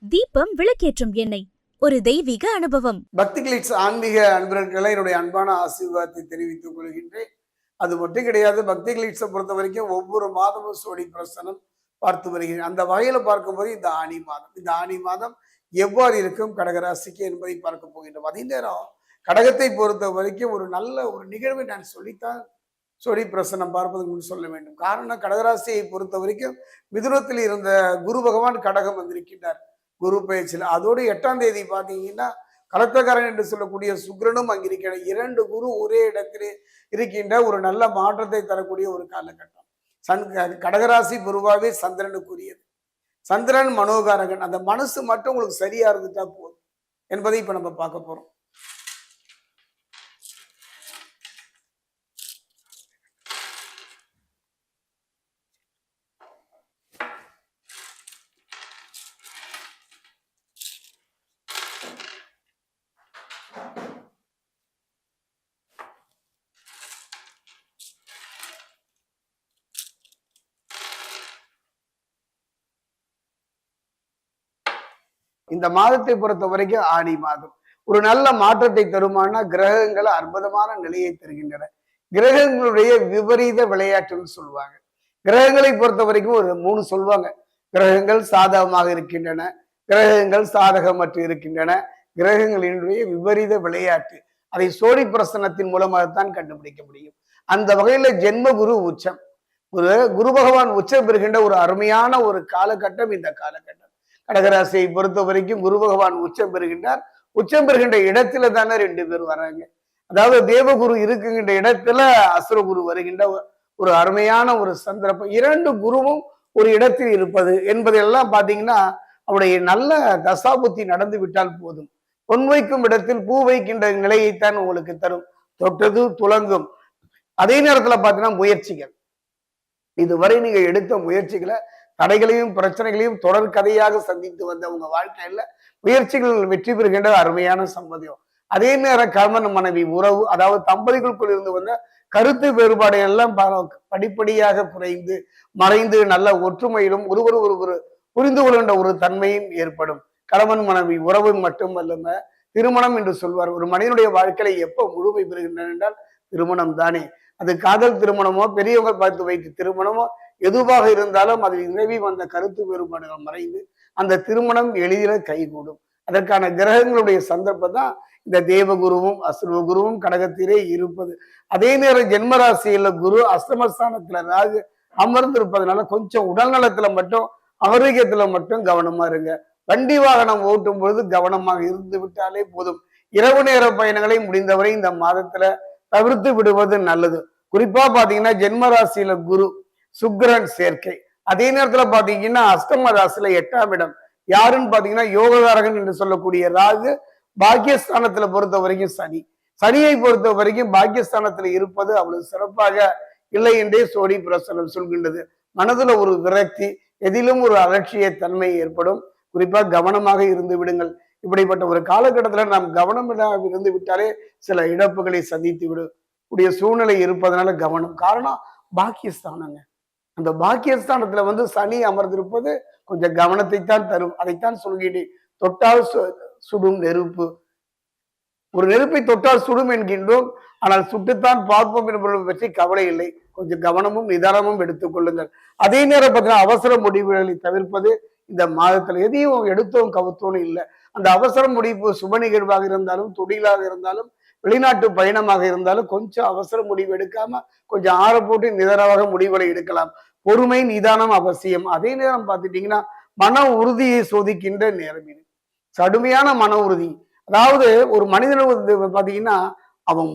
தீபம் விளக்கேற்றும் எண்ணெய், ஒரு தெய்வீக அனுபவம். பக்தி கிளிட்ஸ் ஆன்மீக அன்பர்களை என்னுடைய அன்பான ஆசீர்வாதத்தை தெரிவித்துக் கொள்கின்றேன். அது மட்டும் கிடையாது, பக்தி கிளிட்ஸை பொறுத்த வரைக்கும் ஒவ்வொரு மாதமும் சோடி பிரசனம் பார்த்து வருகிறேன். அந்த வகையில பார்க்கும்போது இந்த ஆணி மாதம் எவ்வாறு இருக்கும் கடகராசிக்கு என்பதை பார்க்க போகின்றோம். அதே நேரம் கடகத்தை பொறுத்த வரைக்கும் ஒரு நல்ல ஒரு நிகழ்வை நான் சொல்லித்தான் சோடி பிரசனம் பார்ப்பதற்கு முன் சொல்ல வேண்டும். காரணம், கடகராசியை பொறுத்த வரைக்கும் மிதுனத்தில் இருந்த குரு பகவான் கடகம் வந்திருக்கின்றார் குரு பயிற்சியில். அதோடு 8ஆம் தேதி பார்த்தீங்கன்னா கலத்தக்காரன் என்று சொல்லக்கூடிய சுக்கிரனும் அங்கிருக்கிற 2 குரு ஒரே இடத்திலே இருக்கின்ற ஒரு நல்ல மாற்றத்தை தரக்கூடிய ஒரு காலகட்டம். கடகராசி பொதுவாகவே சந்திரனுக்குரியது. சந்திரன் மனோகாரகன். அந்த மனசு மட்டும் உங்களுக்கு சரியா இருந்துட்டா போதும் என்பதை இப்ப நம்ம பார்க்க போறோம். இந்த மாதத்தை பொறுத்த வரைக்கும் ஆடி மாதம் ஒரு நல்ல மாற்றத்தை தருமானா, கிரகங்கள் அற்புதமான நிலையை தருகின்றன. கிரகங்களுடைய விபரீத விளையாட்டுன்னு சொல்லுவாங்க. கிரகங்களை பொறுத்த வரைக்கும் ஒரு 3 சொல்லுவாங்க. கிரகங்கள் சாதகமாக இருக்கின்றன, கிரகங்கள் சாதகமற்று இருக்கின்றன, கிரகங்களினுடைய விபரீத விளையாட்டு. அதை சோடி பிரசனத்தின் மூலமாகத்தான் கண்டுபிடிக்க முடியும். அந்த வகையில ஜென்ம குரு உச்சம், குரு பகவான் உச்சம் பெறுகின்ற ஒரு அருமையான ஒரு காலகட்டம் இந்த காலகட்டம். கடகராசியை பொறுத்த வரைக்கும் குரு பகவான் உச்சம் பெறுகின்றார். உச்சம் பெறுகின்ற இடத்துல தானே 2 பேர் வராங்க. அதாவது தேவகுரு இருக்குகின்ற இடத்துல அசுரகுரு வருகின்ற ஒரு அருமையான ஒரு சந்தர்ப்பம். 2 குருவும் ஒரு இடத்தில் இருப்பது என்பதெல்லாம் பாத்தீங்கன்னா அவருடைய நல்ல தசாபுத்தி நடந்து விட்டால் போதும். பொன் வைக்கும் இடத்தில் பூ வைக்கின்ற நிலையைத்தான் உங்களுக்கு தரும். தொட்டது துலங்கும். அதே நேரத்துல பாத்தீங்கன்னா முயற்சிகள், இதுவரை நீங்க எடுத்த முயற்சிகளை, தடைகளையும் பிரச்சனைகளையும் தொடர் கதையாக சந்தித்து வந்த உங்க வாழ்க்கையில முயற்சிகள் வெற்றி பெறுகின்ற அருமையான சம்பதியம். அதே நேரம் கணவன் மனைவி உறவு, அதாவது தம்பதிகளுக்குள் இருந்து வந்த கருத்து வேறுபாடு எல்லாம் படிப்படியாக குறைந்து மறைந்து நல்ல ஒற்றுமையிலும் ஒருவர் புரிந்து கொள்கின்ற ஒரு தன்மையும் ஏற்படும். கணவன் மனைவி உறவு மட்டுமல்ல, திருமணம் என்று சொல்வார். ஒரு மனிதனுடைய வாழ்க்கையில எப்ப முழுமை பெறுகின்றன என்றால் திருமணம் தானே. அது காதல் திருமணமோ, பெரியவங்க பார்த்து வைத்த திருமணமோ, எதுவாக இருந்தாலும் அதில் நிலவி வந்த கருத்து வேறுபாடுகள் மறைந்து அந்த திருமணம் எளிதில கைகூடும். அதற்கான கிரகங்களுடைய சந்தர்ப்பம் தான் இந்த தேவகுருவும் அசுரகுருவும் கடகத்திலே இருப்பது. அதே நேரம் ஜென்மராசியில குரு அஷ்டமஸ்தானத்துல ராகு அமர்ந்து இருப்பதனால கொஞ்சம் உடல் நலத்துல மட்டும், ஆரோக்கியத்துல மட்டும் கவனமா இருங்க. வண்டி வாகனம் ஓட்டும் பொழுது கவனமாக இருந்து விட்டாலே போதும். இரவு நேர பயணங்களை முடிந்தவரை இந்த மாதத்துல தவிர்த்து விடுவது நல்லது. குறிப்பா பாத்தீங்கன்னா ஜென்மராசியில குரு சுக்கிரன் சேர்க்கை. அதே நேரத்துல பாத்தீங்கன்னா அஷ்டம ராசியில 8ஆம் இடம் யாருன்னு பாத்தீங்கன்னா யோககாரகன் என்று சொல்லக்கூடிய ராகு. பாக்கியஸ்தானத்துல பொறுத்த வரைக்கும் சனியை பொறுத்த வரைக்கும் பாக்கியஸ்தானத்துல இருப்பது அவ்வளவு சிறப்பாக இல்லை என்றே சோடி பிரசனம் சொல்கின்றது. மனதுல ஒரு விரக்தி, எதிலும் ஒரு அலட்சிய தன்மை ஏற்படும். குறிப்பா கவனமாக இருந்து விடுங்கள். இப்படிப்பட்ட ஒரு காலகட்டத்துல நாம் கவனம் இருந்து விட்டாலே சில இழப்புகளை சந்தித்து விடக்கூடிய சூழ்நிலை இருப்பதனால கவனம். காரணம் பாக்கியஸ்தானங்க. அந்த பாக்கியஸ்தானத்துல சனி அமர்ந்திருப்பது கொஞ்சம் கவனத்தை தான் தரும். அதைத்தான் சொல்கிறேன், தொட்டால் சுடும் நெருப்பு. ஒரு நெருப்பை தொட்டால் சுடும் என்கின்றோம், ஆனால் சுட்டுத்தான் பார்ப்போம் என்பதை பற்றி கவலை இல்லை. கொஞ்சம் கவனமும் நிதானமும் எடுத்துக் கொள்ளுங்கள். அதே நேரம் பார்த்தீங்கன்னா அவசர முடிவுகளை தவிர்ப்பது இந்த மாதத்துல. எதையும் எடுத்தோம் கவுத்தோன்னு இல்லை. அந்த அவசர முடிவு சுப நிகழ்வாக இருந்தாலும், தொழிலாக இருந்தாலும், வெளிநாட்டு பயணமாக இருந்தாலும் கொஞ்சம் அவசர முடிவு எடுக்காம கொஞ்சம் ஆற போட்டு நிதானமாக முடிவுகளை எடுக்கலாம். பொறுமை நிதானம் அவசியம். அதே நேரம் பார்த்துட்டீங்கன்னா மன உறுதியை சோதிக்கின்ற நேரம் இது. கடுமையான மன உறுதி. அதாவது ஒரு மனிதன் பாத்தீங்கன்னா அவன்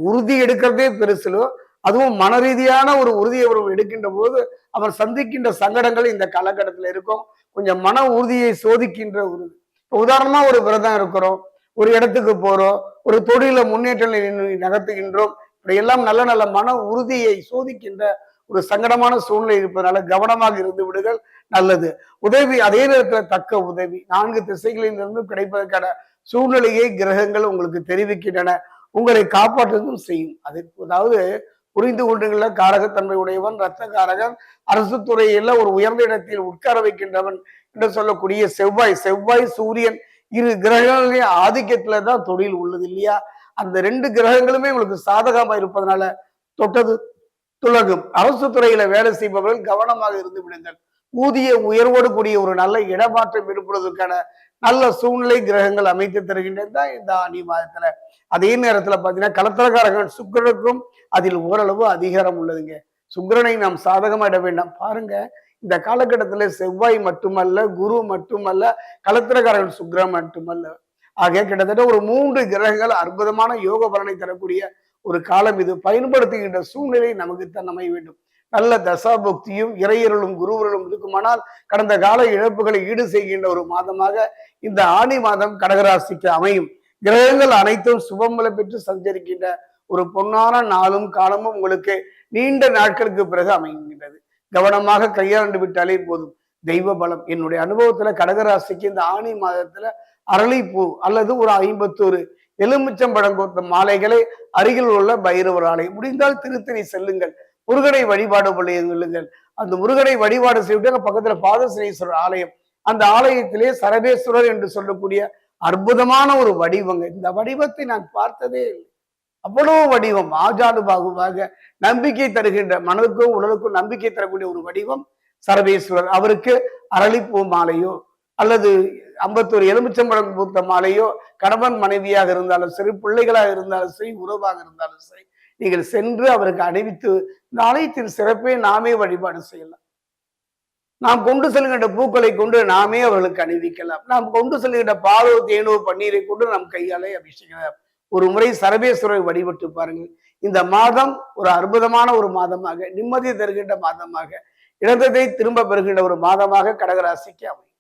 உறுதி எடுக்கிறதே பெருசுலோ, அதுவும் மன ரீதியான ஒரு உறுதியை எடுக்கின்ற போது அவன் சந்திக்கின்ற சங்கடங்கள் இந்த காலகட்டத்தில் இருக்கும். கொஞ்சம் மன உறுதியை சோதிக்கின்ற உறுதி. உதாரணமா ஒரு விரதம் இருக்கிறோம், ஒரு இடத்துக்கு போறோம், ஒரு தொழில முன்னேற்றம் நகர்த்துகின்றோம். இப்படியெல்லாம் நல்ல நல்ல மன உறுதியை சோதிக்கின்ற ஒரு சங்கடமான சூழ்நிலை இருப்பதனால கவனமாக இருந்து விடுகள் நல்லது. உதவி, அதே நேரத்துல தக்க உதவி 4 திசைகளிலிருந்து கிடைப்பதற்கான சூழ்நிலையை கிரகங்கள் உங்களுக்கு தெரிவிக்கின்றன. உங்களை காப்பாற்றவும் செய்யும். அதாவது புரிந்து கொண்டுள்ள காரகத்தன்மை உடையவன், இரத்த காரகன், அரசு துறையில ஒரு உயர்ந்த இடத்தில் உட்கார வைக்கின்றவன் என்று சொல்லக்கூடிய செவ்வாய் சூரியன் இரு கிரகங்களின் ஆதிக்கத்துல தான் தொழில் உள்ளது இல்லையா? அந்த 2 கிரகங்களுமே உங்களுக்கு சாதகமா இருப்பதனால தொட்டது துலகும். அரசு துறையில வேலை செய்பவர்கள் கவனமாக இருந்து விடுங்கள். ஊதிய உயர்வோடு கூடிய ஒரு நல்ல இடமாற்றம் ஏற்படுவதற்கான நல்ல சூழ்நிலை கிரகங்கள் அமைத்து தருகின்றது தான் இந்த ஆனி மாதத்துல. அதே நேரத்துல பாத்தீங்கன்னா களத்திரக்காரர்கள் சுக்கிரனுக்கும் அதில் ஓரளவு அதிகாரம் உள்ளதுங்க. சுக்கிரனை நாம் சாதகமா இட வேண்டாம். பாருங்க, இந்த காலகட்டத்துல செவ்வாய் மட்டுமல்ல, குரு மட்டுமல்ல, களத்திரக்காரர்கள் சுக்கிரன் மட்டுமல்ல, ஆக கிட்டத்தட்ட ஒரு 3 கிரகங்கள் அற்புதமான யோக பலனை தரக்கூடிய ஒரு காலம் இது. பயன்படுத்துகின்ற சூழ்நிலை நமக்குத்தான் அமைய வேண்டும். நல்ல தசாபக்தியும் இறையருளும் குருவருளும் இருக்குமானால் கடந்த கால இழப்புகளை ஈடு செய்கின்ற ஒரு மாதமாக இந்த ஆனி மாதம் கடகராசிக்கு அமையும். கிரகங்கள் அனைத்தும் சுபமலை பெற்று சஞ்சரிக்கின்ற ஒரு பொன்னான நாளும் காலமும் உங்களுக்கு நீண்ட நாட்களுக்கு பிறகு அமைகின்றது. கவனமாக கையாண்டு விட்டாலே போதும். தெய்வ பலம். என்னுடைய அனுபவத்துல கடகராசிக்கு இந்த ஆனி மாதத்துல அரளிப்பூ அல்லது ஒரு 51 எலுமிச்சம்பழம் கோர்த்த மாலைகளை அருகில் உள்ள பைரவர் ஆலயம், முடிந்தால் திருத்தணி செல்லுங்கள், முருகனை வழிபாடு கொள்ளுங்கள். அந்த முருகனை வழிபாடு செய்துட்டு பக்கத்துல பாதசனீஸ்வரர் ஆலயம், அந்த ஆலயத்திலே சரபேஸ்வரர் என்று சொல்லக்கூடிய அற்புதமான ஒரு வடிவங்க. இந்த வடிவத்தை நான் பார்த்ததே இல்லை. அவ்வளவு வடிவம் ஆஜானுபாகுவாக நம்பிக்கை தருகின்ற, மனதுக்கும் உடலுக்கும் நம்பிக்கை தரக்கூடிய ஒரு வடிவம் சரபேஸ்வரர். அவருக்கு அரளிப்பூ மாலையோ அல்லது 51 எலுமிச்சம்பழம் பூத்த மாலையோ, கணவன் மனைவியாக இருந்தாலும் சரி, பிள்ளைகளாக இருந்தாலும் சரி, உறவாக இருந்தாலும் சரி, நீங்கள் சென்று அவருக்கு அணிவித்து இந்த ஆலயத்தின் சிறப்பை நாமே வழிபாடு செய்யலாம். நாம் கொண்டு செல்கின்ற பூக்களை கொண்டு நாமே அவர்களுக்கு அணிவிக்கலாம். நாம் கொண்டு செல்கின்ற பாலோ தேனோ பன்னீரை கொண்டு நம் கையாலே அபிஷேகம். ஒரு முறை சரபேஸ்வரரை வழிபட்டு பாருங்கள். இந்த மாதம் ஒரு அற்புதமான ஒரு மாதமாக, நிம்மதியை தருகின்ற மாதமாக, இழந்ததை திரும்ப பெறுகின்ற ஒரு மாதமாக கடகராசிக்கு அமையும்.